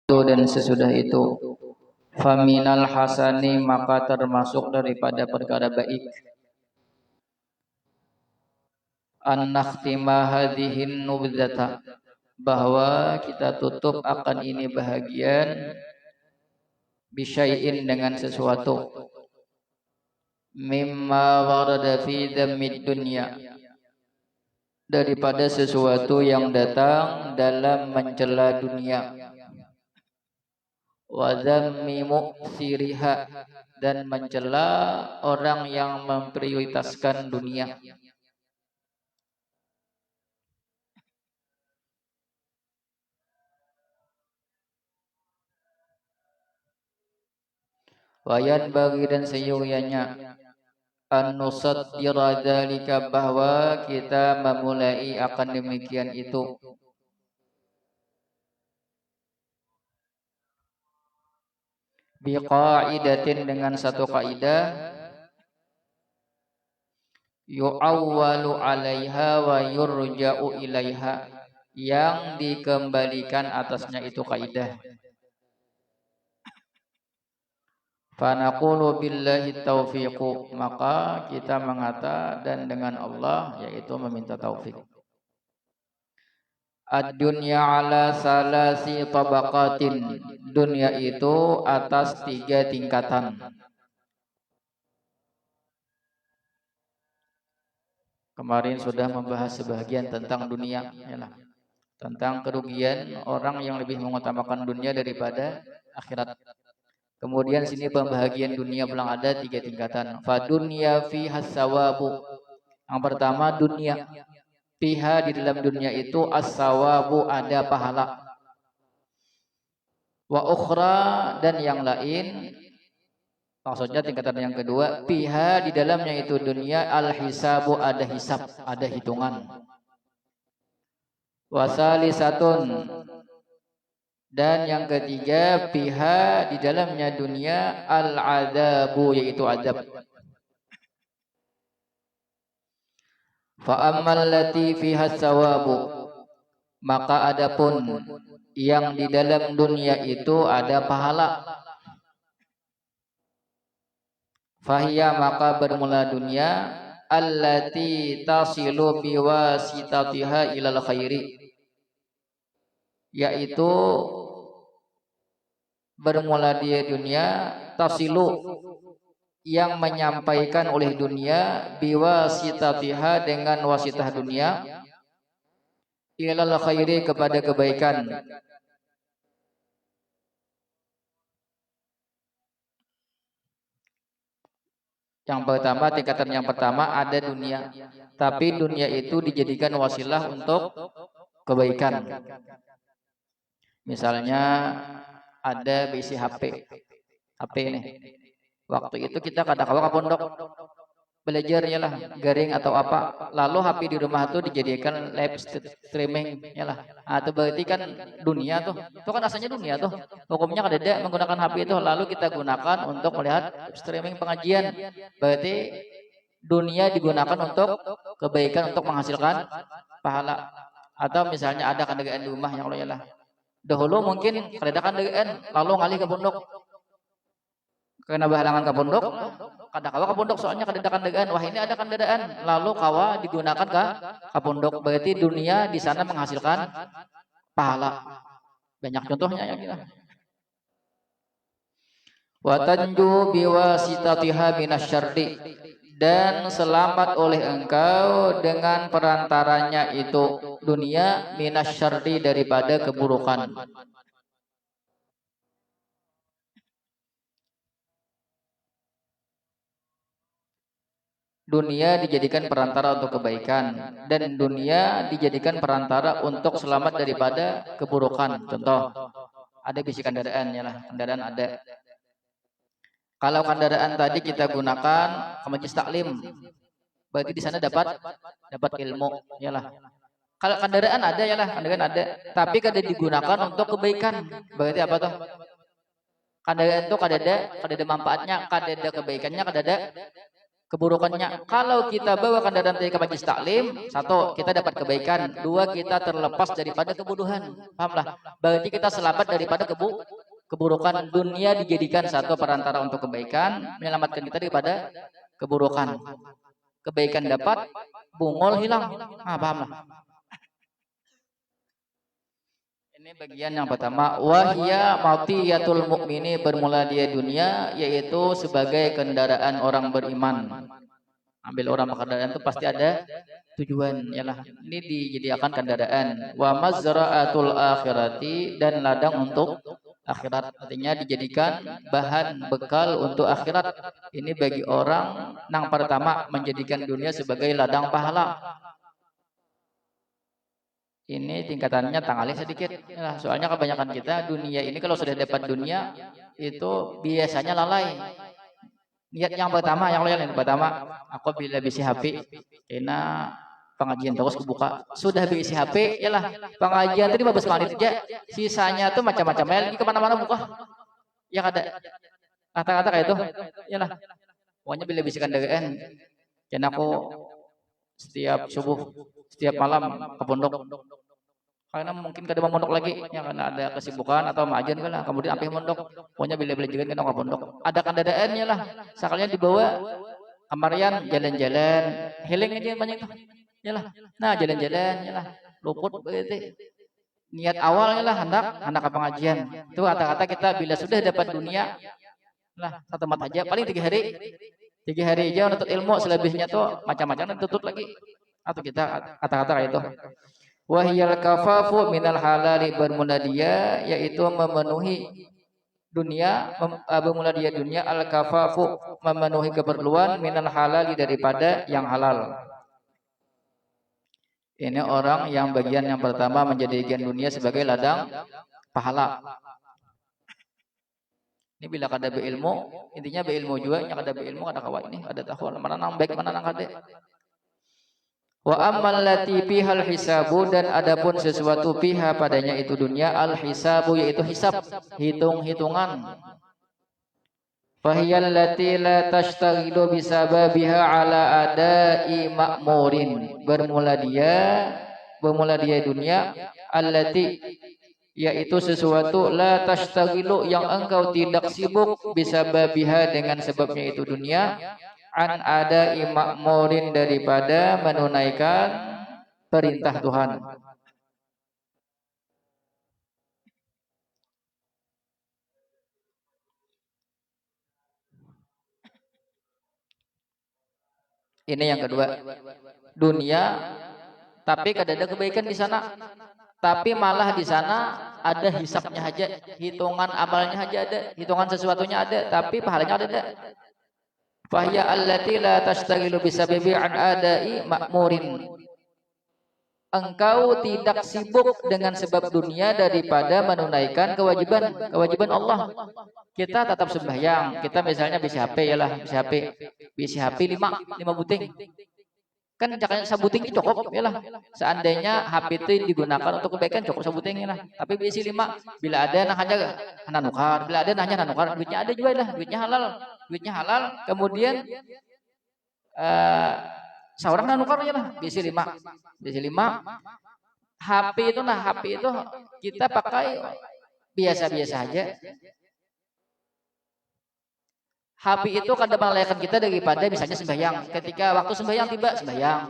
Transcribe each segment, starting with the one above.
dan sesudah itu faminal hasani maka termasuk daripada perkara baik an nakhtima hadhihin nubdzata bahwa kita tutup akan ini bahagian bisyai'in dengan sesuatu mimma warada fi dhammid dunya daripada sesuatu yang datang dalam mencela dunia wa dzammi mu'siriha dan mencela orang yang memprioritaskan dunia. Wayan bagi dan seyogyanya an-nusaddira dzalika bahwa kita memulai akan demikian itu biqaidatin dengan satu kaidah yu'awwalu 'alaiha wa yurja'u ilaiha yang dikembalikan atasnya itu kaidah. Fanaqulu billahi taufiqu maka kita mengata dan dengan Allah yaitu meminta taufik. Ad-dunya ala salasi tabaqatin dunia itu atas 3 tingkatan. Kemarin sudah membahas sebagian tentang dunia yalah. Tentang kerugian orang yang lebih mengutamakan dunia daripada akhirat. Kemudian sini pembahagian dunia bilang ada 3 tingkatan. Fadunya fiha sawabu. Yang pertama dunia. Fiha di dalam dunia itu as-sawabu ada pahala. Wa ukhra dan yang lain. Maksudnya tingkatan yang kedua. Fiha di dalamnya itu dunia al-hisabu ada hisab. Ada hitungan. Wasalisatun. Dan yang ketiga, fiha di dalamnya dunia al-adabu yaitu adab. Fa ammal lati fiha sawabu maka adapun yang di dalam dunia itu ada pahala. Fahiya maka bermula dunia allati tasilu biwasitatiha ilal khairi yaitu bermula dia dunia tasilu yang menyampaikan oleh dunia biwasitatiha dengan wasitah dunia ilal khairi kepada kebaikan. Yang pertama tingkatan yang pertama ada dunia tapi dunia itu dijadikan wasilah untuk kebaikan. Misalnya ada bisi HP ini. Waktu itu kita kadang-kadang ke pondok belajar yalah garing atau apa. Lalu HP di rumah itu dijadikan live streaming yalah. Itu berarti kan dunia tuh. Itu kan asalnya dunia tuh. Hukumnya kadeda menggunakan HP itu lalu kita gunakan untuk melihat streaming pengajian. Berarti dunia digunakan untuk kebaikan untuk menghasilkan pahala. Atau misalnya ada kandegaan di rumah yang yalah. Dahulu mungkin keredakan degaan lalu ngalih ke pondok. Karena bahalangan ke pondok, kadang-kadang ke pondok soalnya keredakan degaan. Wah ini ada kandegaan, lalu kawa digunakan ke pondok. Berarti dunia di sana menghasilkan pahala. Banyak contohnya ya kita. Wa tanju biwasitatiha minasyarri dan selamat oleh engkau dengan perantaranya itu dunia minasyarri daripada keburukan. Dunia dijadikan perantara untuk kebaikan dan dunia dijadikan perantara untuk selamat daripada keburukan. Contoh, ada bisi kendaraan ya lah, kendaraan ada. Kalau kendaraan tadi kita gunakan ke majelis taklim, berarti di sana dapat ilmu, yalah. Kalau kendaraan ada yalah, kendaraan ada, tapi kada digunakan untuk kebaikan, berarti apa tuh? Kendaraan itu kada ada manfaatnya, kada ada kebaikannya, kada ada keburukannya. Kalau kita bawa kendaraan ke majlis taklim, satu, kita dapat kebaikan. Dua, kita terlepas daripada kebodohan. Pahamlah? Berarti kita selamat daripada keburukan. Dunia dijadikan satu perantara untuk kebaikan, menyelamatkan kita daripada keburukan. Kebaikan dapat, bungol hilang. Ah, pahamlah? Ini bagian yang pertama, wahya matiyatul mukmini, bermula dia dunia, yaitu sebagai kendaraan orang beriman. Ambil orang kendaraan itu pasti ada tujuan, yalah. Ini dijadikan kendaraan. Wa mazra'atul akhirati, dan ladang untuk akhirat. Artinya dijadikan bahan bekal untuk akhirat. Ini bagi orang yang pertama menjadikan dunia sebagai ladang pahala. Ini tingkatannya tangalih sedikit. Nah, soalnya kebanyakan kita dunia ini kalau sudah dapat dunia itu biasanya lalai. Niat yang pertama, yang pertama, aku bila bisi HP, karena pengajian terus kebuka. Sudah bisi HP, yalah pengajian tadi 15 menit aja. Sisanya tuh macam-macam lagi kemana-mana buka. Ya ada kata-kata kayak itu, yalah. Pokoknya bila bisikan DGN, karena aku setiap subuh, setiap malam ke pondok. Karena mungkin kada mau mondok lagi, ya karena ada kesibukan atau majian kan lah. Kemudian apa mondok, pokoknya bila juga kan ke pondok. Ada kendaraannya lah, sekalian dibawa kamarian jalan-jalan, healing aja banyak itu, ya lah. Nah jalan-jalan, ya lah, luput begitu. Niat awalnya lah hendak ke pengajian. Itu kata-kata kita bila sudah dapat dunia, lah satu tempat aja, paling 3 hari. 3 hari aja untuk ilmu, selebihnya tuh macam-macam tutup lagi. Atau kita kata-kata kayak itu. Wahyal kafafu minal halali, bermula dia yaitu memenuhi dunia, bermula dia dunia al kafafu, memenuhi keperluan minal halali, daripada yang halal. Ini orang yang bagian yang pertama menjadikan dunia sebagai ladang pahala. Ini bila kada beilmu, intinya beilmu juga, yang kada beilmu kada kawat ini, ada tahu mana nang baik mana nang kada. Wa ammal lati bihal hisabu, dan adapun sesuatu piha padanya itu dunia, al hisabu yaitu hisab, hitung-hitungan. Fahiyal lati la tashtaghilu bisababiha ala adai ma'murin, bermula dia dunia, allati yaitu sesuatu, la tashtaghilu yang engkau tidak sibuk, bisababiha dengan sebabnya itu dunia, an ada imakmurin, daripada menunaikan perintah Tuhan. Ini yang kedua, dunia tapi kada ada kebaikan di sana, tapi malah di sana ada hisapnya aja, hitungan amalnya aja ada, hitungan sesuatunya ada, tapi pahalanya ada. Fahya allati la tashtaghilu bisababi an adai ma'murin. Engkau tidak sibuk dengan sebab dunia daripada menunaikan kewajiban Allah. Kita tetap sembahyang, kita misalnya bisa HP ya lah, bisa HP 5 buting. Kan jangan sabuting itu cukup ya lah. Seandainya HP itu digunakan untuk kebaikan cukup sabuting ya lah. Tapi bisi 5, bila ada hanya nukar, bila ada hanya nukar, duitnya ada juga lah, duitnya halal. Kemudian seorang nukar ya lah, bisi 5. HP itu kita pakai biasa-biasa aja. HP itu kadang melalaikan kita daripada misalnya sembahyang. Ketika waktu sembahyang tiba, sembahyang.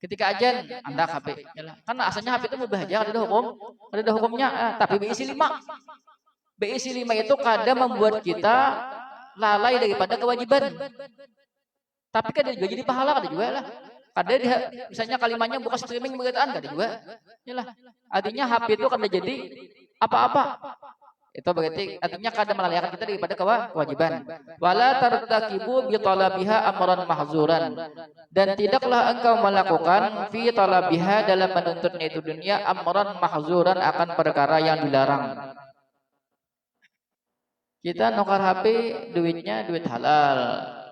Ketika ajan, anda HP. Karena asalnya HP itu mubah aja, ada hukumnya. Tapi BIC 5. BIC 5 itu kadang membuat kita lalai daripada kewajiban. Tapi kadang juga jadi pahala, kada juga lah. Kadang dia, misalnya kalimatnya buka streaming berita, kada juga. Yalah. Artinya HP itu kadang jadi apa-apa. Itu berarti artinya kadang melalaikan kita daripada kewajiban. Wala tartakibu bi talabiha amran mahzuran, dan tidaklah engkau melakukan fi talabiha, dalam menuntutnya itu dunia, amran mahzuran, akan perkara yang dilarang. Kita nukar HP, duitnya duit halal,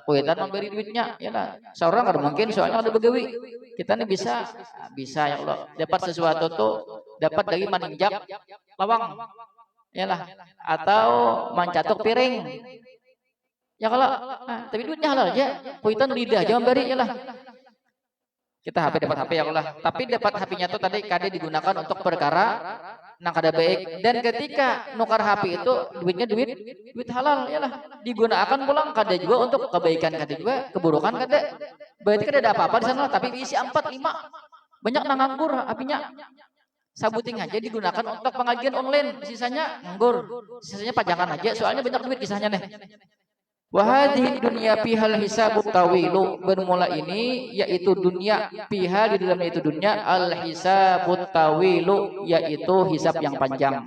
kuitan memberi duitnya, ya lah. Seorang kada mungkin, soalnya ada begawi. Kita ini bisa ya Allah, dapat sesuatu tuh dapat dari meninjak lawang. Yalah, atau mencatuk piring. Ya kalau tapi duitnya halal aja. Kuitan lidah jangan bari ya lah. Kita HP dapat HP ya Allah. Tapi dapat HP-nya tuh tadi kade digunakan untuk perkara nang kada baik, dan ketika nukar HP itu duitnya duit halal ya lah. Digunakan pulang kada juga untuk kebaikan, kada juga keburukan kada. Berarti kada ada apa-apa di sana, tapi diisi 4 5. Banyak nang nganggur HP-nya. Sabuting aja digunakan untuk pengajian online, sisanya nganggur. Sisanya pajangan aja, soalnya banyak duit kisahnya nih. Wahadi dunia pihal hisabut tawilu, bermula ini yaitu dunia pihal di dalamnya itu dunia al hisabut tawilu, yaitu hisab yang panjang.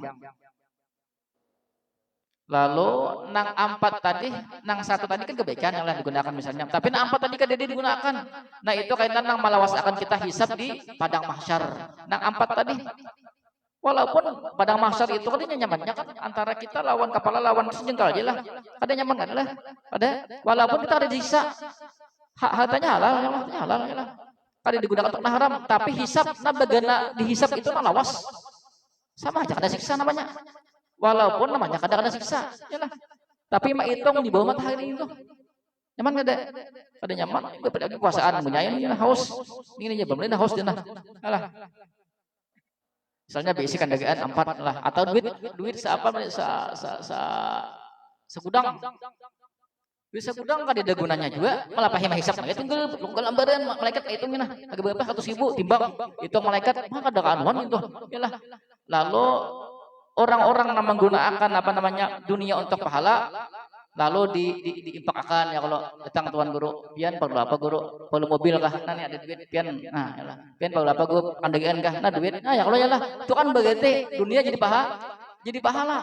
Lalu nang 4 tadi, nang 1 tadi kan kebaikan yang digunakan misalnya, tapi nang 4 tadi kan dia digunakan. Nah itu kaitan nang malawas akan kita hisab di padang mahsyar. Nang 4 tadi, walaupun padang mahsyar itu kan nyamannya kan antara kita lawan kepala lawan sejengkal aja lah. Ada nyaman kan lah. Ada walaupun kita ada disiksa. Hartanya halal, hartanya halal ya lah. Kada digunakan untuk haram, tapi hisab nah bagana dihisab itu nah lawas. Sama aja kada siksa namanya. Walaupun namanya kada siksa, ya lah. Tapi mah hitung di bawah matahari itu. Nyaman kada? Kada nyaman. Daripada kekuasaan punya ini haus. Ini aja belum haus dia nah. Alah. Misalnya bisi kandagaan 4 lah, atau duit segudang. Duit segudang kan ada gunanya juga, malah pahim hisab nah tinggal lembaran malaikat hitungin nah agak berapa 100.000 timbang itu malaikat mah kada kanuan itu yalah. Lalu orang-orang yang menggunakan apa namanya dunia untuk pahala, lalu diimpakkan ya. Kalau datang tuan guru pian perlu apa guru, perlu mobil kah, nah nih ada duit pian, nah yalah pian perlu apa guru, kandagaan kah, nah duit, nah ya kalau yalah itu kan begitu dunia jadi pahala,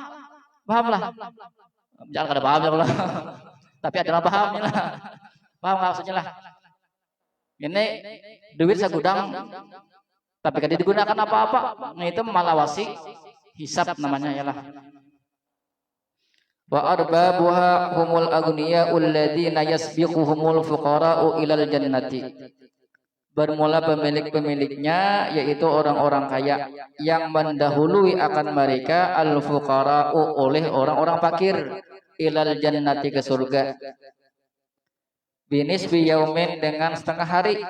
paham lah, jangan kada paham ya Allah. Tapi adalah paham ya lah, paham maksudnya lah. Ini duit segudang tapi kada digunakan apa-apa, nah itu malawasi hisab namanya ya lah. Wa arbabuha humul aghniya'u alladziina yasbiquhumul fuqara'u ilal jannati. Bermula pemilik-pemiliknya yaitu orang-orang kaya yang mendahului akan mereka al fuqara'u oleh orang-orang fakir ilal jannati ke surga. Binisbi yaumin dengan setengah hari.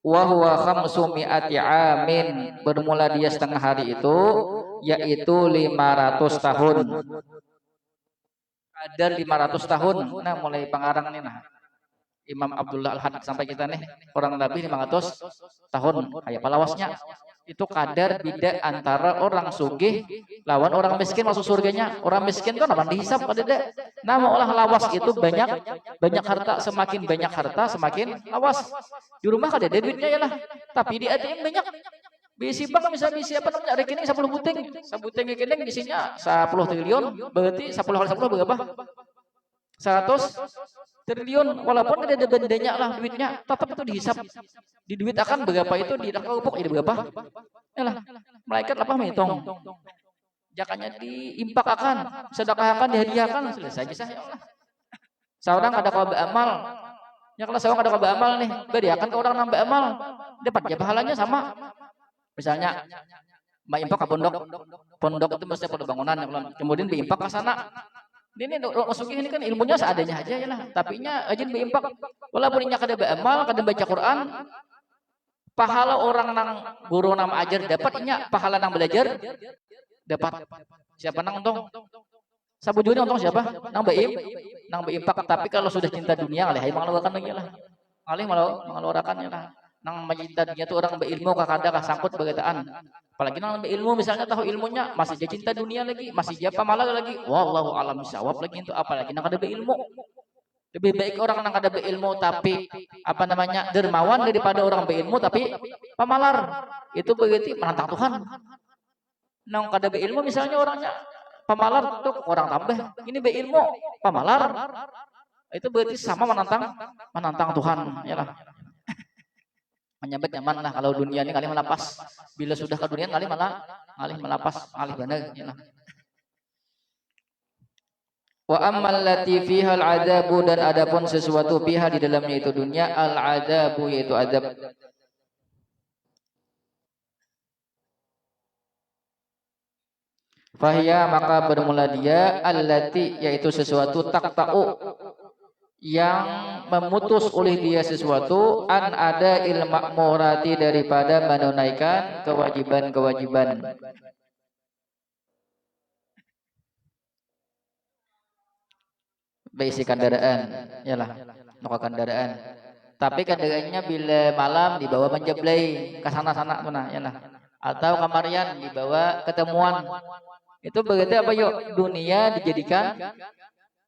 Wa huwa khamsumi'ati amin, bermula dia setengah hari itu yaitu 500 tahun. Ada 500 tahun. Nah mulai pengarang nih nah Imam Abdullah Al-Hadid sampai kita nih kurang lebih 500 tahun kayak palawasnya. Itu kadar beda antara orang sugih lawan orang miskin masuk surganya. Orang miskin kan apa dihisab pada dek. Nama olah lawas itu banyak harta, semakin banyak harta semakin lawas. Di rumah kada ada duitnya ya lah, tapi di ATM banyak. Bisi bank bisa apa namanya rekening 10 buting. Sabuteng rekening isinya 10 triliun, berarti 10 kali 10 berapa? 100 triliun. Walaupun ada bandanya lah duitnya, tetap itu dihisap. Di duit akan berapa itu di rangkupuk jadi berapa? Yalah, malaikat apa menghitung. Jakannya diimpak akan, sedekah akan, dihadiahkan, selesai kisah ya Allah. Seorang ada kau beramal, ya kalau seorang ada kau beramal nih, beriakan ke orang nambah amal, dapat ya pahalanya sama. Misalnya mbak impak ke pondok itu mesti pada bangunan, kemudian beimpak ke sana. Ini masukin ini kan ilmunya seadanya aja ya lah. Tapi nya ajin beimpak, walaupun inya kada beramal, kada baca Quran, pahala orang nang guru nang ajar dapat, inya pahala nang belajar dapat. Siapa nang untung? Sabujurnya untung siapa? Nang beimpak. Tapi kalau sudah cinta dunia, alih mengeluarkan lagi lah. Alih mengeluarkan ya lah. Nang mencinta dunia itu orang berilmu kakada sangkut begataan. Apalagi nang berilmu misalnya tahu ilmunya masih dia cinta dunia lagi, masih dia pamalas lagi. Wallahu alam bisawab lagi itu, apalagi nang kada berilmu. Lebih baik orang nang kada berilmu tapi apa namanya dermawan daripada orang berilmu tapi pamalar. Itu begitu menantang Tuhan. Nang kada berilmu misalnya orangnya pamalar itu orang tambah. Ini berilmu pamalar. Itu berarti sama menantang Tuhan ya lah. Menyambut nyaman lah kalau dunia ini kali melapas. Bila sudah ke dunia kali malah melapas, benar ya lah. Wa ammal lati fiha al-adabu, dan adapun sesuatu fiha di dalamnya itu dunia al-adabu yaitu adab. Fahya maka bermula dia allati yaitu sesuatu taqta'u yang memutus oleh dia sesuatu an ada murati daripada menunaikan kewajiban-kewajiban. Baisi kendaraan, yalah, noko kendaraan. Tapi kendaraannya bila malam dibawa menjeblay ke sana-sana mana, yalah. Atau kamarian dibawa ketemuan. Itu berarti apa yuk? Dunia dijadikan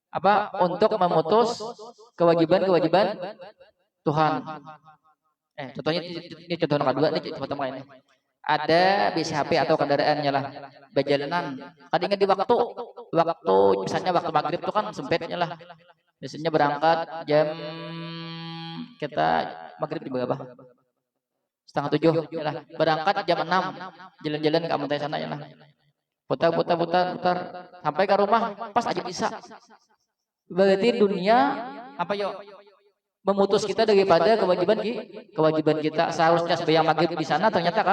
apa untuk memutus kewajiban-kewajiban Tuhan. Contohnya ini contoh nomor kedua nih pertama ini. Ada BCHP atau kendaraannya lah berjalanan. Kan ingat di waktu misalnya waktu maghrib itu kan sempitnya lah. Biasanya berangkat jam kita maghrib di berapa? Setengah 7 ya lah. Berangkat jam 6 jalan-jalan ke Amuntai sana ya lah. Putar sampai ke rumah pas aja bisa. Berarti dunia apa yuk memutus kita daripada kewajiban kita. Seharusnya sembahyang maghrib di sana ternyata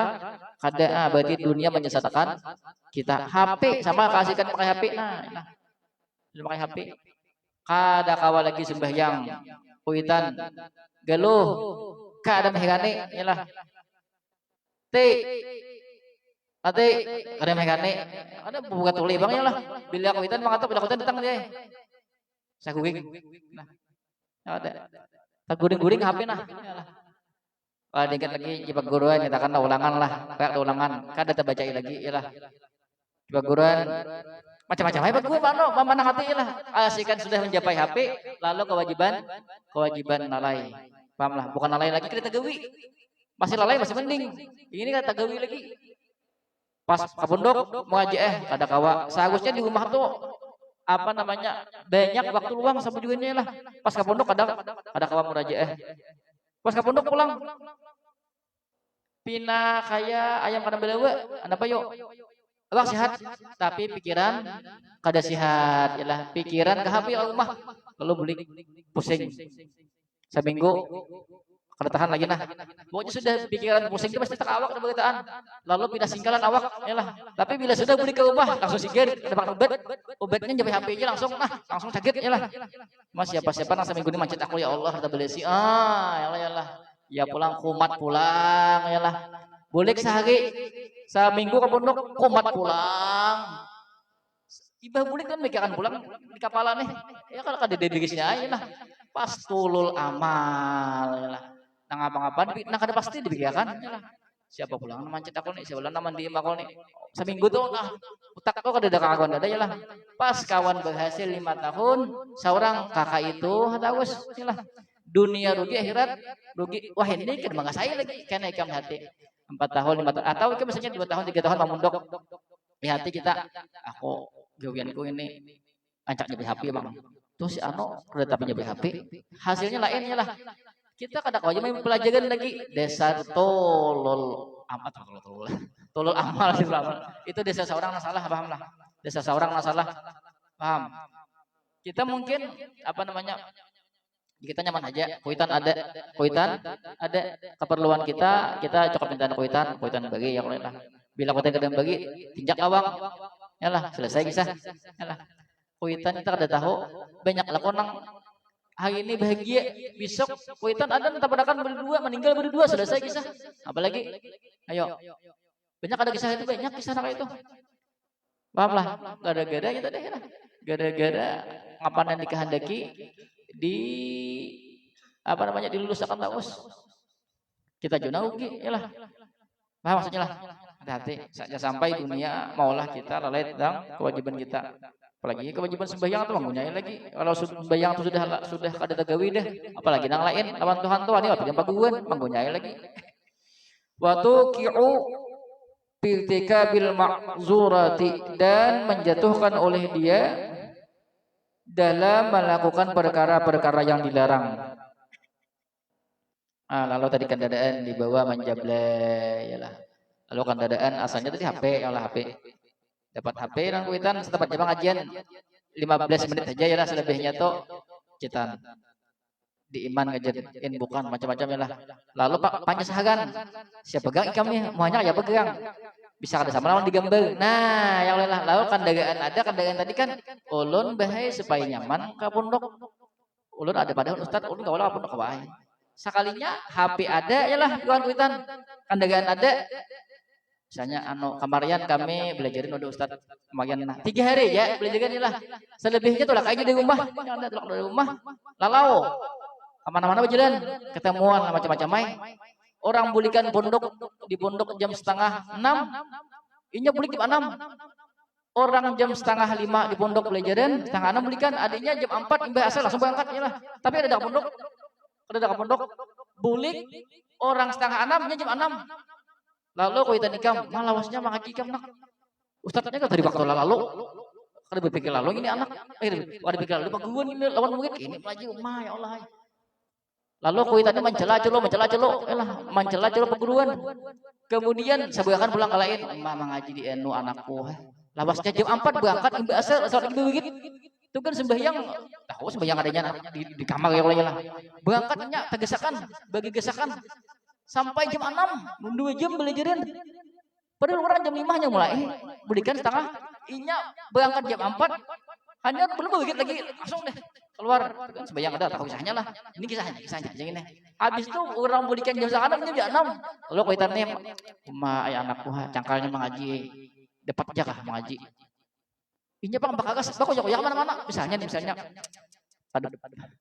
kada berarti dunia menyesatkan kita. HP sama kasihkan pakai HP pakai HP. Kada kawa lagi sembahyang kuitan galuh kada mehigane yalah. Ate kada mehigane ada buka tuli bang yalah. Bila kuitan mangatok bila kuitan datang dia. Saguging. Nah. Ada. Guring-guring HP nah. Dikit lagi jipak guruan nyatakan ulangan lah, kayak ulangan. Kada terbacai lagi iyalah. Jipak guruan macam-macam hebat gue mana hati lah. Asikan sudah mencapai HP, lalu kewajiban nalai. Paham lah, bukan nalai lagi kita tagawi. Masih lalai masih mending. Ini kan tagawi lagi. Pas kapundok mengaji kada kawa. Seharusnya di rumah tuh apa namanya banyak waktu luang sama juga ini lah. Pas ke pondok ada kawan murajaah. Pas ke pondok pulang pina kayak ayam kadang belewe anda apa yuk awak sehat tapi pikiran kada sehat yalah pikiran ke HP rumah lalu beli pusing seminggu kada tahan lagi nah pokoknya sudah pikiran pusing itu pasti tak awak ada beritaan lalu pindah singkalan awak yalah tapi bila sudah beli ke rumah langsung sigir dapat obatnya nyampe HP aja langsung sakit yalah mas siapa nang seminggu ini mancet aku ya Allah ada beli si yalah ya pulang kumat pulang yalah boleh sehari seminggu ke pondok kumat pulang iba boleh kan mikiran pulang di kapalan nih ya kalau kada dedikasinya aja lah pas tulul amal yalah nang apa-apa nang kada pasti dipikirkan yalah siapa pulang mancet aku nih siapa nama di makol nih seminggu tuh utak aku kada ada kawan ada yalah pas kawan berhasil 5 tahun seorang kakak itu hatawus yalah dunia rugi akhirat rugi wah ini kan mangga saya lagi karena ikam hati 4 tahun 5 tahun atau itu misalnya 2 tahun 3 tahun mamundok di hati kita aku gawianku ini ancak jadi HP bang tuh si Ano udah tapi jadi HP hasilnya lainnya lah kita kadang aja main pelajaran lagi desa tolol amat tolol amal itu desa seorang masalah paham lah desa seorang masalah paham kita mungkin apa namanya kita nyaman aja kuitan ada keperluan kita cukup minta kuitan bagi yang lain lah bila kuitan kadang bagi tinjak awang yalah selesai kisah yalah kuitan kita kada tahu banyak lakonang hari ini bahagia besok kuitan ada tabrakan berdua meninggal berdua selesai kisah apalagi ayo banyak ada kisah itu banyak kisah kayak itu paham lah gara-gara kita deh gara-gara ngapain yang dikehendaki di apa namanya diluluskan taus kita juna ugi yalah paham maksudnya lah hati-hati saja sampai dunia maulah kita lalai tentang kewajiban kita apalagi kewajiban sembahyang atau mengunyai lagi kalau sembahyang itu sudah kada tagawi deh apalagi nang lain lawan Tuhan tuh ini apa yang paguan mengunyai lagi waktu ki'u piltika bil ma'zurati dan menjatuhkan oleh dia dalam melakukan perkara-perkara yang dilarang. Lalu tadi kendaraan dibawa menjablay yalah. Lalu kendaraan asalnya tadi HP yalah HP. Dapat HP dan kuitan setepat jam ngajian 15 menit saja yalah selebihnya tuh citan. Di iman ngajian bukan macam-macam yalah. Lalu Pak panjasahagan. Siapa pegang ikamnya? Muanya ya pegang. Bisa kada sama lawan digambar. Nah, yang lain lalu kendaraan tadi kan ulun bahaya supaya nyaman ke pondok. ulun ada padahal Ustad ulun kaulah pondok kawae. Sekalinya HP ada ya lah kawan kuitan. Kandagan ada. Misalnya kamarian kami belajarin udah Ustad kemarin 3 hari ya belajarin lah. Selebihnya tuh lah kayaknya di rumah. Ada tuh di rumah. Lalau. Kemana-mana berjalan ketemuan macam-macam mai. Orang bulikan pondok di pondok jam setengah 6. Inya bulik jam 6. Orang jam setengah 5 di pondok pelajaran, setengah 6 bulikan, adiknya jam 4 imbah asal langsung berangkat ya lah. Tapi ada pondok. Ada pondok bulik orang setengah 6 nya jam 6. Lalu kau itan ikam, malawasnya mengaji ikam nak. Ustadznya kan dari waktu lalu. Kada berpikir lalu ini anak. Kada berpikir lalu paguan ini lawan mungkin ini pelajari umah ya Allah. Lalu kau itan mencela celo, mencela celo perguruan. Kemudian sebuahkan pulang ke lain, emak mengaji di NU anakku. Lawasnya jam 4 berangkat imbah asal lagi begitu. Itu kan sembahyang, tahu sembahyang adanya di kamar ya Allah ya lah. Berangkatnya tegesakan, bagi gesakan. Sampai jam 6, 2 jam belajarin. Padahal orang jam 5 nya mulai. Belikan setengah. Inya berangkat jam 4. Hanya belum begitu lagi. Langsung deh keluar. Kan sebayang ada tahu kisahnya lah. Ini kisahnya yang ini. Habis itu orang belikan jam 6 jam 6. Lalu kaitannya emak ayah anakku cangkalnya mengaji. Dapat aja kah mengaji. Inya bang bakagas. Bako ya mana-mana. Misalnya pada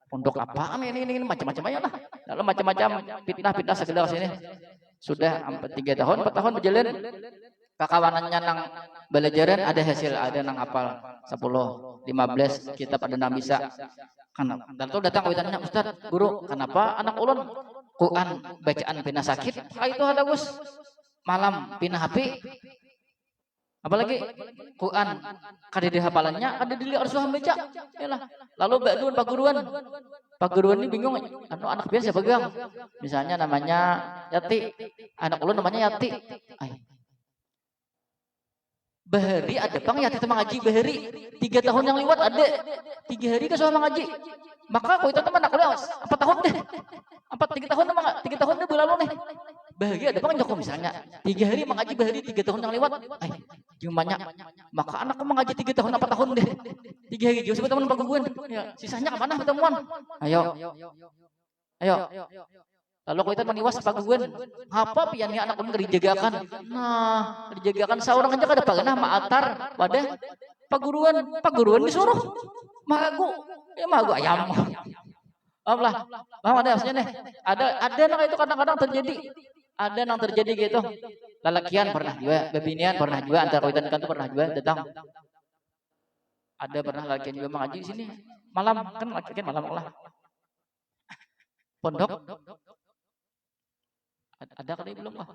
pondok apaan ini macam-macam aja lah. Lalu macam-macam fitnah segala sini. Sudah 3 tahun 4 tahun berjalan. Kakawanannya nang belajaran ada hasil, ada nang hafal 10, 15 kitab ada nang bisa. Dan tuh datang kuitannya Ustaz, guru, kenapa anak ulun Quran bacaan pina sakit? Itu ada Gus. Malam pina HP. Apalagi Quran kada di hafalannya, kada dili arsuhan baca. Yalah. Lalu badun paguruan ini bingung, anak biasa pegang. Misalnya namanya Yati, anak ulun namanya Yati. Bahari ada bang Yati teman ngaji Bahari 3 tahun yang lewat ada 3 hari ke soal ngaji. Maka kau itu teman aku udah 4 tahun deh. 3 tahun emang 3 tahun deh berlalu nih. Bahagia ada bang Joko misalnya 3 hari mengaji Bahari 3 tahun yang lewat. Banyak. Maka anakku mengaji 3 tahun 4 tahun deh. 3 hari jauh teman paguan. Ya, sisanya kemana pertemuan? Ayo. Lalu kita meniwas paguan. Apa piannya anak pun dijagakan. Nah, dijagakan seorang aja kada pernah maatar pada paguruan disuruh. Magu ayam. Lah ada aslinya nih. Ada nang itu kadang-kadang terjadi. Ada nang terjadi gitu. Lalakian pernah juga, bebinian pernah juga, antar kawitan kan tuh pernah juga datang. Ada pernah lalakian juga mengaji di sini. Malam kan lalakian malam lah. Pondok ada kali belum lah.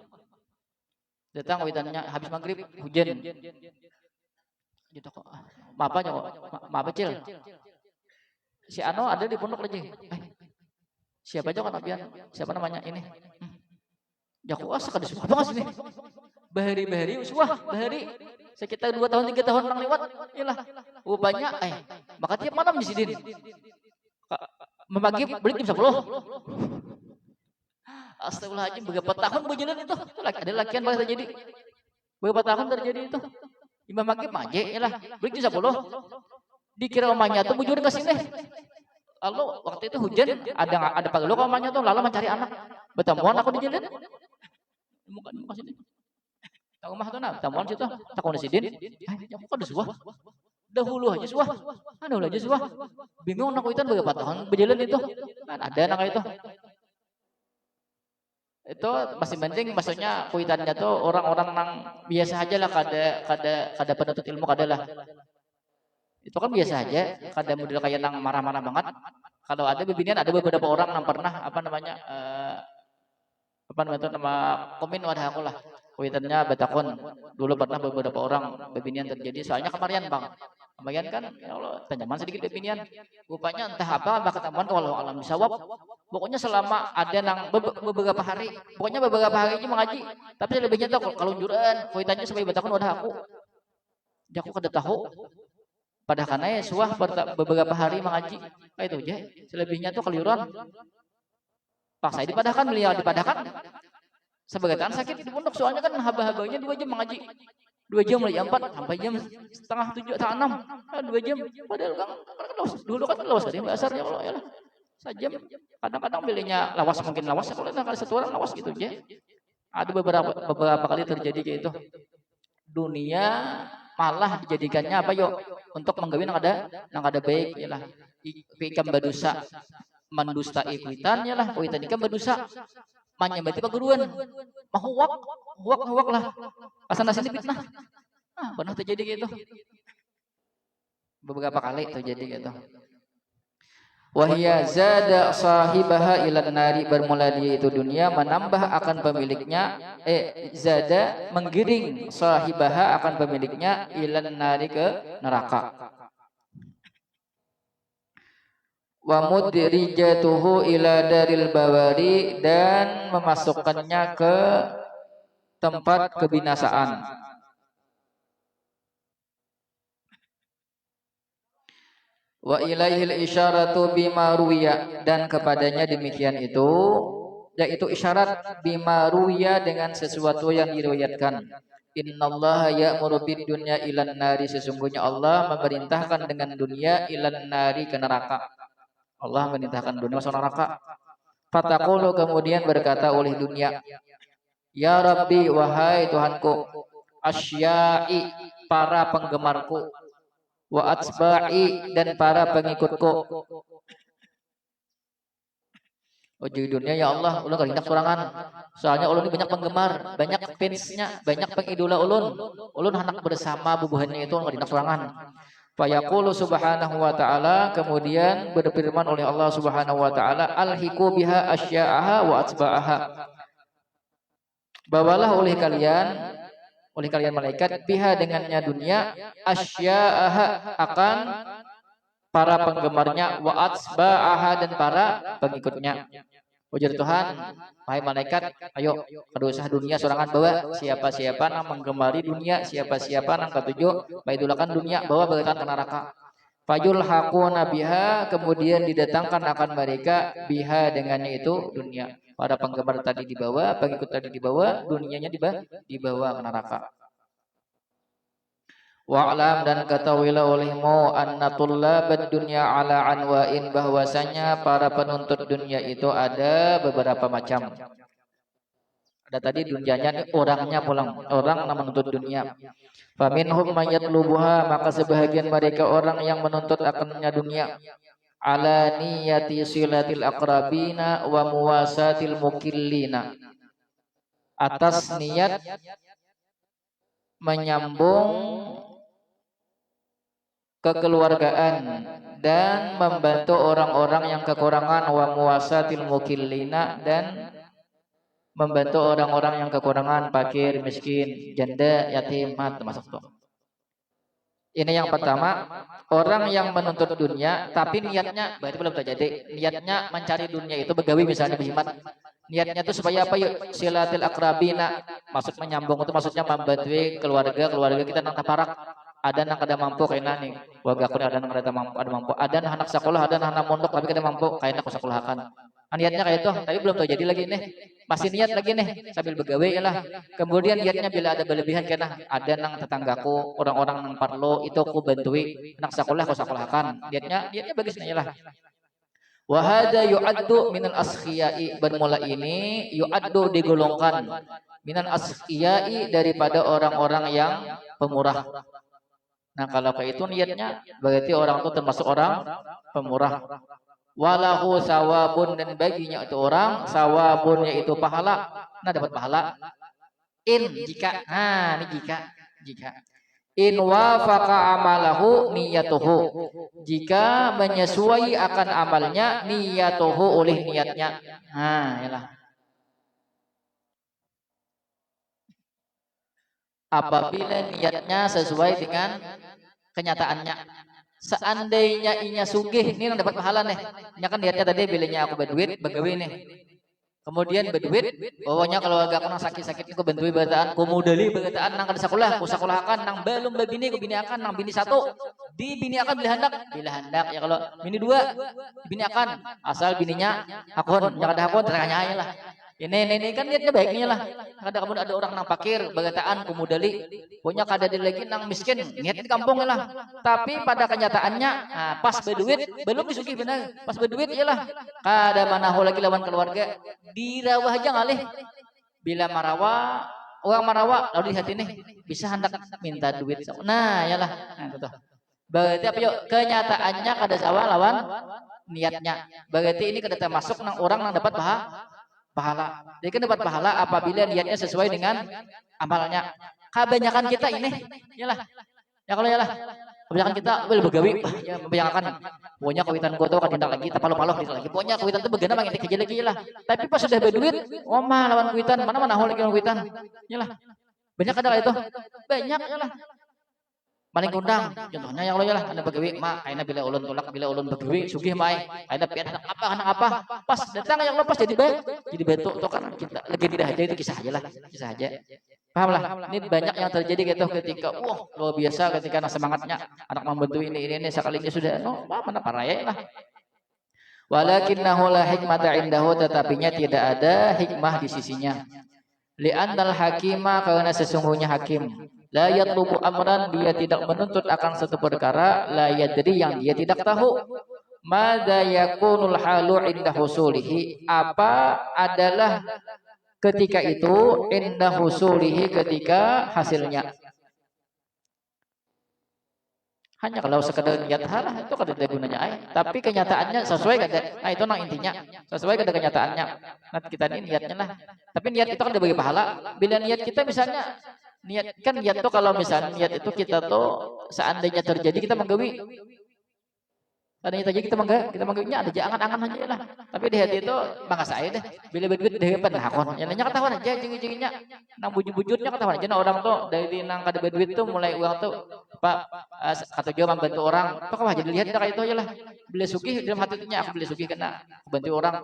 Datang kawitannya habis maghrib hujan. Gitu kok. Maaf aja kok. Maaf kecil. Si Ano ada di pondok lagi. Siapa aja kan abian? Siapa namanya ini? Jaku asa kada suah banget sini. Bahari bahari sekitar 2 tahun 3 tahun yang lewat. Iyalah. Rupanya maka tiap malam di sini. Membagi balik jam 10. Astagfirullahaladzim, beberapa tahun berjalan itu. Ada lakian bakal terjadi. Beberapa tahun terjadi itu. Imam maghrib maje iyalah. Balik jam 10. Dikira omanya tuh bujur ke sini. Lalu waktu itu hujan, ada pagelo ke omanya tuh lalu mencari anak. Bertemuan aku di jalan. Bukan sini. Tahu mah tuh nah, temuan situ. Takon di sidin. Aku kada suah. Dahulu aja suah. Bingung nak itu beberapa tahun berjalan itu. Kan ada anak itu. Itu masih penting maksudnya kuitannya tuh orang-orang yang biasa aja lah kada penuntut ilmu kada lah. Itu kan biasa aja, kada model kayak nang marah-marah banget. Kalau ada bebinian ada beberapa orang yang pernah nama komin wadah aku lah. Kuitannya betakon dulu pernah beberapa orang bebinian terjadi soalnya kemarin bang. Kemarin kan ya Allah tanyaman sedikit bebinian. Rupanya entah apa ketemuan kalau alam bisawab. Pokoknya selama ada nang beberapa hari, pokoknya beberapa hari ini mengaji. Tapi selebihnya tuh kalau juran, kuitannya sampai betakon wadah aku. Aku kada tahu. Pada karena suah beberapa hari mengaji. Itu aja. Selebihnya tuh keliuran. Paksa dipadahkan beliau dipadahkan. Sebagai tahan sakit di pondok soalnya kan haba-habanya 2 jam mengaji. 2 jam mulai 4 sampai jam setengah 7 atau 6. 2 jam. Padahal kan dulu kan luas tadi bahasanya kalau ya lah. Sajam. Kadang-kadang belinya lawas, mungkin lawas, kalau kali satu orang lawas gitu aja. Ada beberapa kali terjadi kayak itu. Dunia malah dijadikannya apa yuk? Untuk menggawin yang ada baik ya lah. Ikam badusa mendustai kuitannya lah, kuitan ikam badusa. Manya berarti paguruan. Huwak lah. Pasana sini fitnah. Nah, pernah terjadi gitu. Beberapa kali terjadi gitu. Wahia zada sahibaha ilan nari, bermula dia itu dunia menambah akan pemiliknya, zada menggiring sahibaha akan pemiliknya ilan nari ke neraka. Wa mudrijatuhu ila daril bawari, dan memasukkannya ke tempat kebinasaan. Wa ilaihil isyaratu bima ruwiya, dan kepadanya demikian itu, yaitu isyarat bima ruwiya, dengan sesuatu yang diriwayatkan. Innallaha ya'muru bid dunya ilan nari, sesungguhnya Allah memerintahkan dengan dunia ilan nari, ke neraka. Allah memerintahkan dunia masuk neraka. Fataqulu, kemudian berkata oleh dunia, ya Rabbi, wahai Tuhanku, asya'i, para penggemarku, wa atsba'i, dan para pengikutku. Oh jadi dunia ya Allah, ulun kerindak sorangan. Soalnya ulun ini banyak penggemar, banyak fansnya, banyak pengidola ulun. Ulun anak bersama bubuhannya itu ulun kerindak sorangan. Fayaqulu subhanahu wa ta'ala, kemudian berfirman oleh Allah subhanahu wa ta'ala, alhiqu biha asya'aha wa atsba'aha. Bawalah oleh kalian malaikat, biha dengannya dunia, asya'aha, akan para penggemarnya, wa atsba'aha, dan para pengikutnya. Ujar Tuhan, wahai malaikat, ayo kedusah dunia sorangan, bawa siapa-siapa yang menggemari dunia, siapa-siapa yang ketujuh baidulakan dunia, bawa bagaikan ke neraka. Fayul hakuna biha, kemudian didatangkan akan mereka biha dengannya itu dunia. Para penggemar tadi dibawa, pengikut tadi dibawa, dunianya dibawa ke neraka. Wa'lam, dan ketahuilah olehmu, anna tullabad dunya ala anwa'in, bahwasanya para penuntut dunia itu ada beberapa macam. Ada tadi dunianya, orangnya pulang, orang yang menuntut dunia. Faminhum mayatlubuha, maka sebahagian mereka orang yang menuntut akannya dunia, ala niyati silatil aqrabina wa muwasatil mukillina, atas niat menyambung kekeluargaan dan membantu orang-orang yang kekurangan, wa muwasatil mukillina, dan membantu orang-orang yang kekurangan, fakir, miskin, janda, yatim, termasuk itu. Ini yang pertama, orang yang menuntut dunia tapi niatnya berarti belum terjadi. Niatnya mencari dunia itu begawi misalnya berjimat. Niatnya itu supaya apa yuk? Silatil akrabina, maksud menyambung itu maksudnya membantu keluarga kita nang taparak. Ada yang kada mampu kayaknya nih, warga aku ada yang kada mampu, ada anak sekolah, ada anak mondok tapi kada mampu, kayaknya aku sekolahkan. Niatnya kayak itu, tapi belum terjadi lagi nih, masih niat lagi nih sambil begawe ya lah. Kemudian niatnya bila ada berlebihan kena, ada nang tetanggaku, orang-orang nang parlo itu aku bantui, anak sekolah aku sekolahkan. Niatnya bagus nih lah. Wahada yu'addu minal askhiyai, bermula ini yu'addu digolongkan minal askhiyai, daripada orang-orang yang pemurah. Nah kalau kayak itu niatnya berarti orang itu termasuk orang pemurah. Walahu sawabun, dan baginya itu orang sawabun, yaitu pahala. Nah dapat pahala. Jika in wafaqa amalahu niyatuhu, jika menyesuai akan amalnya niyatuhu, oleh niatnya. Nah yalah. Apabila niatnya sesuai dengan kenyataannya, seandainya inya sugih, ini dapat pahala nih. Ini kan niatnya tadi bilanya aku berduit, begawe nih. Kemudian berduit, bawahnya kalau agak aku nang sakit-sakit aku bentui bataan, ku modali bataan nang kada sekolah, ku sekolahkan nang belum begini, ku bini akan nang bini satu, di bini akan bila hendak ya, kalau bini dua, bini akan asal bininya akun, jangan ada akun terangnya lah. Ini kan niatnya baiknya lah. Kadang kamu ada orang nang pakir, bagataan kumudali, punya kada lagi nang miskin, niat di kampung lah. Tapi pada kenyataannya, pas berduit, belum disugih benar. Pas berduit iyalah, kada manahu lagi lawan keluarga, dirawah aja ngalih. Bila marawa, orang marawa, lalu lihat ini, bisa hendak minta duit. Nah, iyalah. Nah, itu tuh. Berarti apa yuk? Kenyataannya kada sawah lawan niatnya. Berarti ini kada termasuk nang orang nang dapat pahala. Jadi kan dapat pahala apabila niatnya sesuai dengan amalnya. Kebanyakan kita ini, yalah. Ya kalau yalah. Kebanyakan kita begawi, ya kebanyakan punya kawitan gua tuh kan tindak lagi, tapalo-palo gitu lagi. Punya kawitan tuh begana mangin kerja lagi lah. Tapi pas sudah berduit, omah lawan kawitan, mana hol lagi lawan kawitan. Yalah. Banyak ada itu. Banyak yalah. Maling kundang, contohnya yang lo ya lah, anda begawi, mak, aina bila ulun tulak, bila ulun begawi, sugih mai, aina pian anak apa, pas datang yang lo pas jadi baik, jadi betul, itu kan kita lagi tidak aja itu kisah aja lah, kisah aja, paham lah, ini banyak yang terjadi gitu ketika, luar biasa ketika anak semangatnya, anak membantu ini sekalinya sudah, mana paraya lah. Walakinnahu la hikmata indahu, tetapinya tidak ada hikmah di sisinya. Li'annal hakima, karena sesungguhnya hakim la yatlubu amran, dia tidak menuntut akan satu perkara, la yadri, yang dia tidak tahu, madza yakunul halu inda husulihi, apa adalah ketika itu, inda husulihi, ketika hasilnya. Hanya kalau sekedar niat halah itu kada ada gunanya ay. Tapi kenyataannya sesuai kada. Nah itu nang intinya. Sesuai kada kenyataannya. Nah kita ini niatnya lah. Tapi niat itu kan dibagi pahala. Bila niat kita misalnya niat tuh kalau misalnya niat itu kita tuh seandainya terjadi kita menggawi. Seandainya terjadi kita menggawinya ada angan-angan aja lah. Tapi di hati itu bangga saya deh. Bila berduit dari penakon. Yang lainnya ketahuan aja jeng-jengnya. Nang bujur-bujurnya ketahuan aja. Nah orang tuh dari nang kada berduit tuh mulai uang tuh Pak kata dia membantu orang. Pak wah jadi lihat kayak itu aja lah. Bila sugih dalam hatinya aku bila sugih kena bantu orang.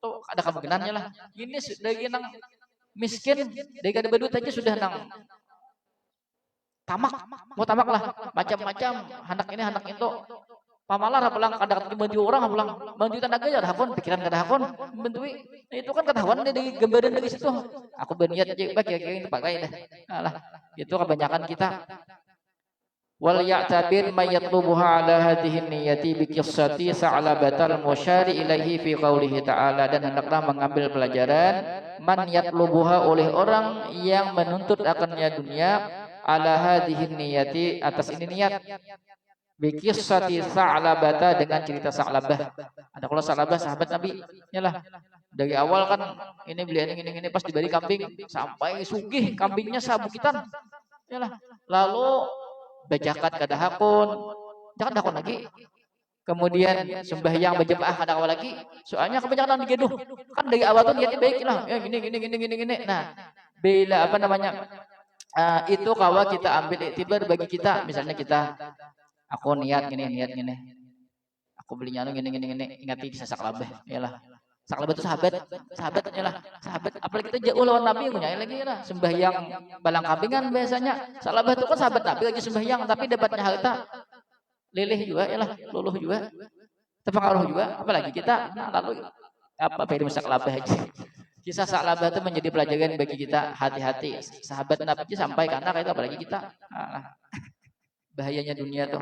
Tuh ada kemungkinannya lah. Ini dari nang miskin dari kada berduit aja sudah nang tamak, mau tamak lah, macam-macam, anak itu, pamalar pulang kadang bantu orang pulang, bantu tenaga ya hakon, pikiran kada hakon, bantu itu kan ketahuan dari gambaran dari situ, aku berniat aja, kira-kira itu pakai deh, alah, itu kebanyakan kita. Wal ya'tabir may yatlubuha ala hadhihi niyyati bi qissati sa'labatal musyari ilaihi fi qaulihi ta'ala, dan hendaklah mengambil pelajaran man yatlubuha, oleh orang yang menuntut akannya dunia, ala hadhihi niyyati, atas ini niat, bi qissati sa'labata, dengan cerita Sa'labah. Ada kalau Sa'labah sahabat Nabi, yalah. Dari awal kan ini beli ini pas diberi kambing sampai sugih kambingnya sabukitan. Yalah. Lalu bajakat kada hakun, jangan hakun lagi. Kemudian sembahyang berjemaah kada awal lagi. Soalnya kebanyakan digeduh. Kan dari awal tuh niatnya baik lah. Ya gini. Nah, bila apa namanya? Itu kalau kita ambil iktibar bagi kita, misalnya kita aku niat gini. Aku belinya gini. Ingati bisa Sa'labah, yalah. Sa'labah itu sahabat yalah, sahabat. Apalagi kita jauh lawan Nabi punya lagi lah. Sembahyang balang kambingan biasanya. Sa'labah itu kan sahabat Nabi lagi sembahyang, tapi dapatnya harta leleh juga yalah, luluh juga. Terpengaruh juga, apalagi kita. Nah, lalu apa film Sa'labah aja. Kisah Sa'labah itu menjadi pelajaran bagi kita, hati-hati. Sahabat Nabi sampai karena itu apalagi kita. Nah, bahayanya dunia tuh.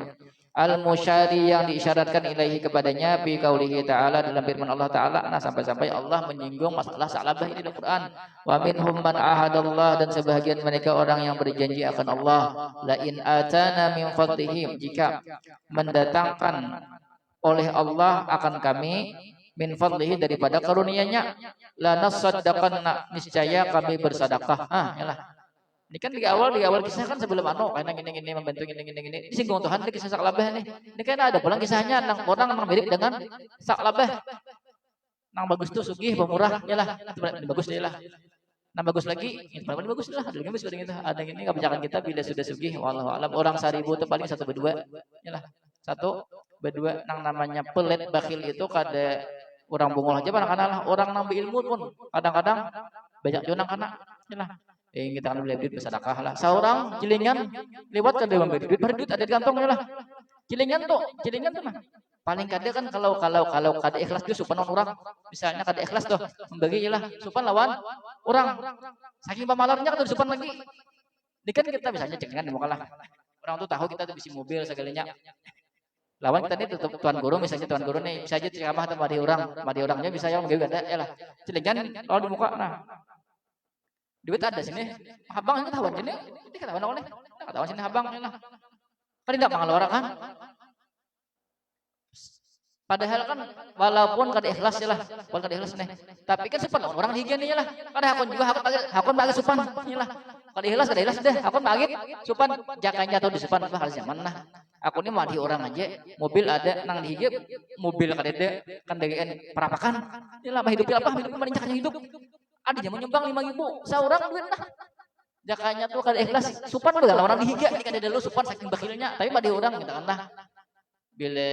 Al-musyari, yang diisyaratkan ilaihi kepadanya bi qaulihi ta'ala, dalam firman Allah Ta'ala. Nah sampai-sampai Allah menyinggung masalah Sa'labah ini di Quran. Wa minhum man ahadallah, dan sebahagian mereka orang yang berjanji akan Allah, la in atana min fadlihi, jika mendatangkan oleh Allah akan kami, min fadlihi, daripada karunia-Nya, la nasaddaqanna, niscaya kami bersedekah. Yalah. Ini kan di awal kisah kan sebelum karena gini membantu gini. Disinggung Tuhan di kisah Sa'labah nih. Ini kan ada pulang kisahnya nang orang nang mirip dengan Sa'labah. Nang bagus tuh sugih pemurah, yalah. Bagus dia lah. Nang bagus lagi, ini paling bagus lah. Ada bagus gitu. Ada gini kebijakan kita bila sudah sugih, wallahu alam, orang 1000 itu paling 1 berdua. Yalah. 1 berdua, nang namanya pelit bakhil itu kada orang bungul aja kadang-kadang lah. Orang nang berilmu pun kadang-kadang banyak junang kana. Yalah. Kita kan beli duit bersedekah lah. Seorang cilingan lewat kan dia memberi duit, ada di kantongnya lah. Cilingan tuh mah. Paling kada kan kalau kada ikhlas dia supan orang. Misalnya kada ikhlas tuh membagi lah supan lawan orang. Saking pamalarnya kan supan lagi. Ini kan kita misalnya cengengan di muka lah. Orang tuh tahu kita tuh bisi mobil segalanya. Lawan kita ini tutup tuan guru misalnya tuan guru nih bisa aja ceramah sama di orangnya bisa yang membagi ada ya lah. Celengan kalau di muka nah. Duit ada sini. Abang ini ketahuan sini. Ini ketahuan oleh. Ketahuan sini abang ini lah. Kan tidak mengeluarkan kan? Padahal kan walaupun kada ikhlas ya lah, walaupun kada ikhlas nih. Tapi kan supan orang higiene lah. Kada hakun juga hakun bagi supan ya lah. Kada ikhlas deh, hakun bagi supan jakanya atau di supan apa hal zaman nah. Aku ini mah di orang aja, mobil ada nang dihigep, mobil kada ada kan dagean perapakan. Ya lah hidup mending jakanya hidup. Ada jaman nyumbang 5.000 seorang duit nah. Jakanya tuh kada ikhlas, supan udah orang dihiga ini kada dulu supan saking bakilnya, tapi pada orang kita kan nah. Bila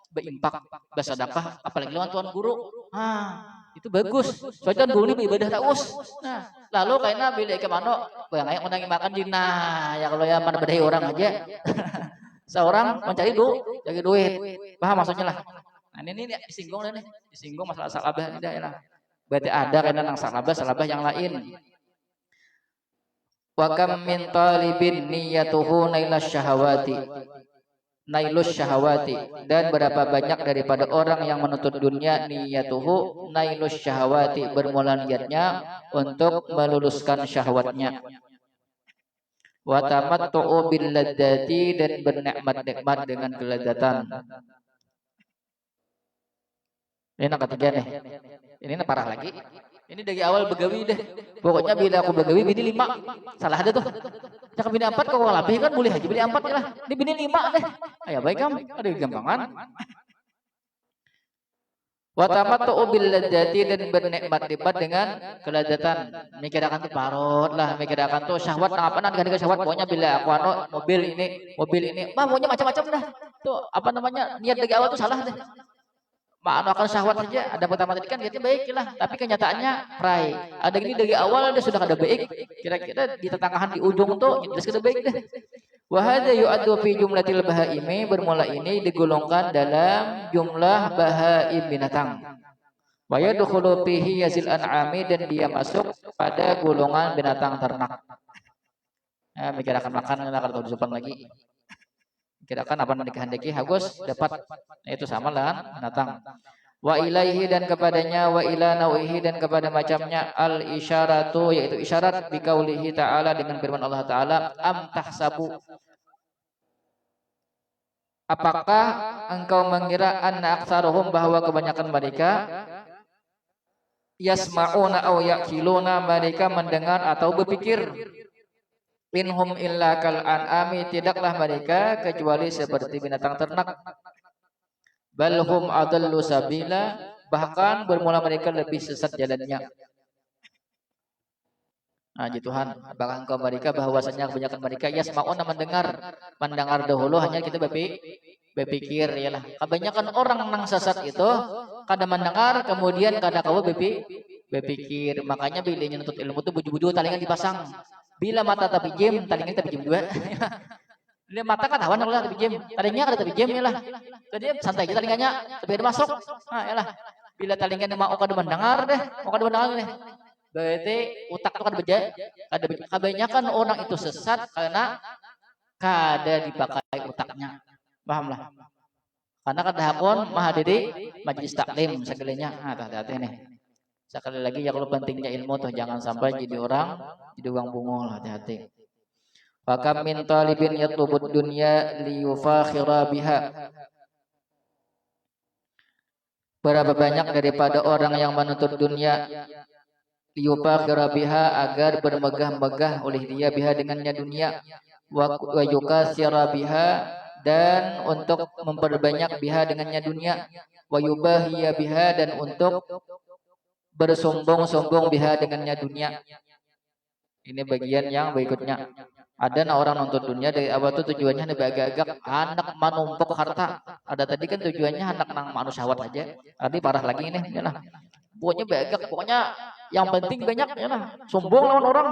berimpak bersedekah apalagi lawan tuan guru itu bagus soalnya tuan guru ini beribadah taus nah lalu kayaknya bila ke mana bayang undangi makan di ya kalau ya mana berdaya orang aja seorang mencari duit paham maksudnya lah nah ini disinggung nih disinggung masalah salabah ini dah lah berarti ada karena nang salabah yang lain wa kam min talibin niyatuhu nailas syahawati nailus syahawati dan berapa banyak daripada orang yang menuntut dunia niyatuhu nailus syahawati bermula niatnya untuk meluluskan syahwatnya wa tamattu'u bil ladzati dan bernikmat-nikmat dengan kelezatan. Ini yang ketiga nih. Ini parah lagi. Ini dari awal begawi deh. Pokoknya bila aku begawi bini 5. Salah ada tuh. Jangan bini 4 kalau lebih kan boleh aja bini 4 lah. Ini bini 5 deh. Ayo baik kam. Ada gampangan. Wa tamattu'u bil ladzati dan bernikmat-nikmat dengan kelezatan. Mikirakan tuh parot lah, mikirakan tuh syahwat apa nanti kan syahwat pokoknya bila aku mobil ini. Pokoknya macam-macam dah. Tuh apa namanya? Niat dari awal tuh salah deh. Akan syahwat saja ada pertama tadi kan niatnya baik lah tapi kenyataannya prai ada gini dari awal dia sudah ada baik kira-kira di tetanggahan di ujung tuh sudah baik deh wa hadza yu'addu fi jumlatil bahaimi bermula ini digolongkan dalam jumlah bahaim binatang wa yadkhulu fihi yazil an'ami dan dia masuk pada golongan binatang ternak mikir akan makan kalau depan lagi kira-kira apa yang dikehendaki hagus dapat itu sama lah binatang wa ilaihi dan kepadanya wa ila nau'ihi dan kepada macamnya al isyaratu yaitu isyarat bi qaulihi ta'ala dengan firman Allah taala am tahsabu apakah engkau mengira anna aktsaruhum bahwa kebanyakan mereka yasma'una aw yaqiluna mereka mendengar atau berpikir inhum illa kal an'ami tidaklah mereka kecuali seperti binatang ternak balhum adallu sabila bahkan bermula mereka lebih sesat jalannya. Nah, Tuhan, apakah engkau mereka bahwasanya kebanyakan mereka yasma'una mendengar dahulu hanya kita berpikir yalah. Kebanyakan orang nang sesat itu kada mendengar kemudian kada kau berpikir. Makanya bila nuntut ilmu itu buju-buju talingan dipasang. Bila mata tapi jam, talingan tapi jam juga. Bila mata kan awan kalau tapi jam, talingnya kada tapi jam ya lah. Jadi santai aja talingannya, tapi ada masuk. Nah, ya lah. Bila talingan mau kada mendengar deh, mau kada mendengar deh. Berarti otak itu kan kebanyakan orang itu sesat karena kada dipakai otaknya. Paham lah. Karena kada hakun menghadiri majelis taklim segalanya. Nah, hati-hati nih. Sekali lagi ya kalau pentingnya ilmu tuh jangan sampai jadi orang bungul hati-hati. Fakam min talibin yatlubud dunya liyufakhira biha. Berapa banyak daripada orang yang menuntut dunia liyufakhira biha agar bermegah-megah oleh dia biha dengannya dunia wa yukasira biha dan untuk memperbanyak biha dengannya dunia wa yubahiya biha dan untuk bersombong-sombong biha dengannya dunia. Ini bagian yang berikutnya. Ada orang nonton dunia dari awal tuh tujuannya agak-agak anak menumpuk harta. Ada tadi kan tujuannya anak nang manusia syahwat aja. Tadi parah lagi ini, ya lah. Pokoknya bagak, pokoknya yang penting banyak ya lah. Sombong lawan orang.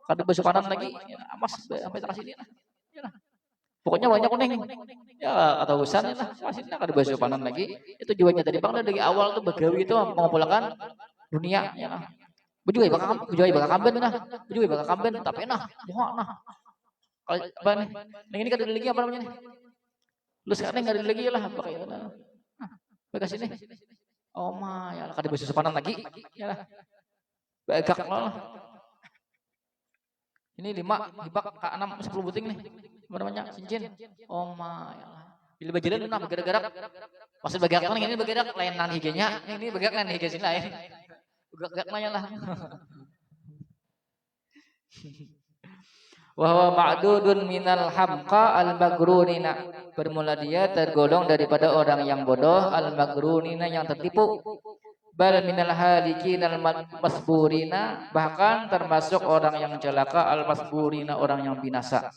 Kada besukanan lagi, ya, amas sampai terus ini. Ya lah. Pokoknya banyak neng. Ya atau urusan lah. Masih nak ada bahasa panan lagi. Itu jiwanya tadi bang dari awal tuh begawi itu mengumpulkan dunia. Ya. Bujui bakal kamben nah. Bujui bakal kamben tapi nah. Muak nah. Kalau apa nih? Neng ini kan ada lagi apa namanya nih? Lu sekarang nggak ada lagi lah. Pakai bagas sini. Oh ma ya kada bahasa panan lagi. Ya lah. Bagak lah. Ini 5, hibak ke 6, 10 buting nih. Apa namanya? Cincin. Oh my Allah. Bila bajalan nah bergerak-gerak. Maksud bergerak ini bergerak lain nan higenya. Ini bergerak nan hige sini lain. Bergerak nanya lah. Wa huwa ma'dudun minal hamqa al-magrunina. Bermula dia tergolong daripada orang yang bodoh al-magrunina yang tertipu. Bal minal halikin al masburina, bahkan termasuk orang yang celaka al masburina, orang yang binasa.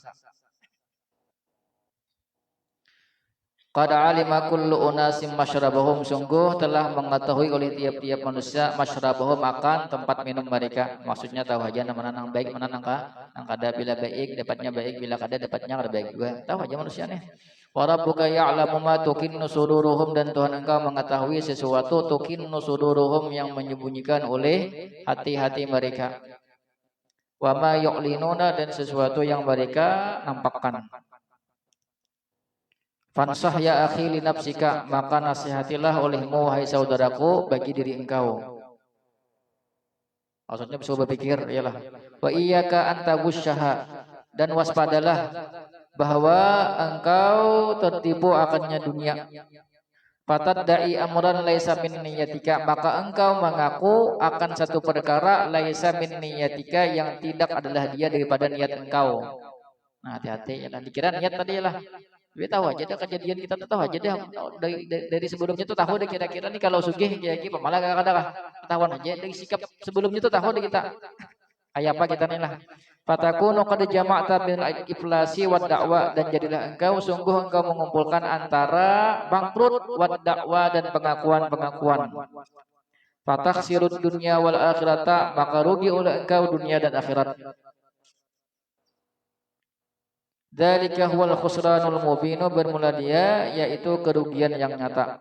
Qad alima kullu unasim masyrabahum, sungguh telah mengetahui oleh tiap-tiap manusia masyrabahum, akan tempat minum mereka. Maksudnya tahu aja mana nang baik mana nang kada, bila baik dapatnya baik, bila kada dapatnya kada baik juga. Tahu aja manusia nih. Wa rabbuka ya'lamu ma tukinnu suduruhum, dan Tuhan engkau mengetahui sesuatu tukinnu suduruhum, yang menyembunyikan oleh hati-hati mereka. Wa ma yu'linuna, dan sesuatu yang mereka nampakkan. Fansah ya akhi li nafsika, maka nasihatilah olehmu wahai saudaraku bagi diri engkau. Maksudnya bisa berpikir ialah wa iyyaka antagusyaha, dan waspadalah bahwa engkau tertipu akannya dunia. Fatadda'i amran laisa min niyatika, maka engkau mengaku akan satu perkara laisa min niyatika, yang tidak adalah dia daripada niat engkau. Nah, hati-hati ya, dikira niat tadi lah. Dia tahu aja deh kejadian kita, tahu aja deh dari sebelumnya tuh tahu deh kira-kira nih kalau sugih kira-kira malah kadang-kadang ketahuan aja dari sikap sebelumnya tuh tahu deh kita kayak apa kita nih lah. Fatakunu qad jama'ta bil iflasi wad da'wa, dan jadilah engkau sungguh engkau mengumpulkan antara bangkrut wad da'wa dan pengakuan-pengakuan. Fatakhsirud dunya wal akhirata, maka rugi oleh engkau dunia dan akhirat. Dzalika huwal khusranul mubinu, bermula dia yaitu kerugian yang nyata.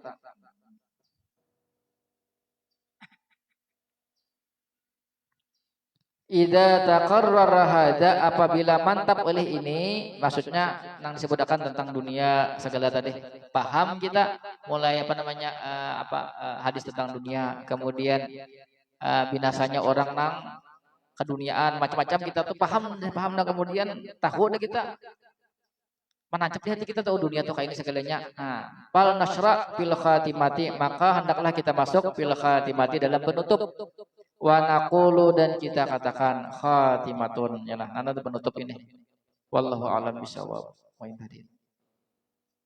Idza taqarrara hadza, apabila mantap oleh ini, maksudnya yang disebutkan tentang dunia segala tadi. Paham kita mulai apa namanya hadis tentang dunia, kemudian binasanya orang nang keduniaan macam-macam kita tuh paham nah kemudian tahu kita menancap di hati kita tahu dunia tuh kayak ini segalanya. Nah, fal nasra fil khatimati, maka hendaklah kita masuk fil khatimati dalam penutup. Wa naqulu, dan kita katakan khatimatun, ya lah, nanti penutup ini. Wallahu a'lam bishawab. Wa inhadin.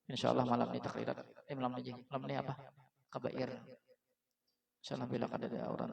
Insyaallah malam ini takrirat. Malam ini apa? Kabair. Insyaallah bila kada ada orang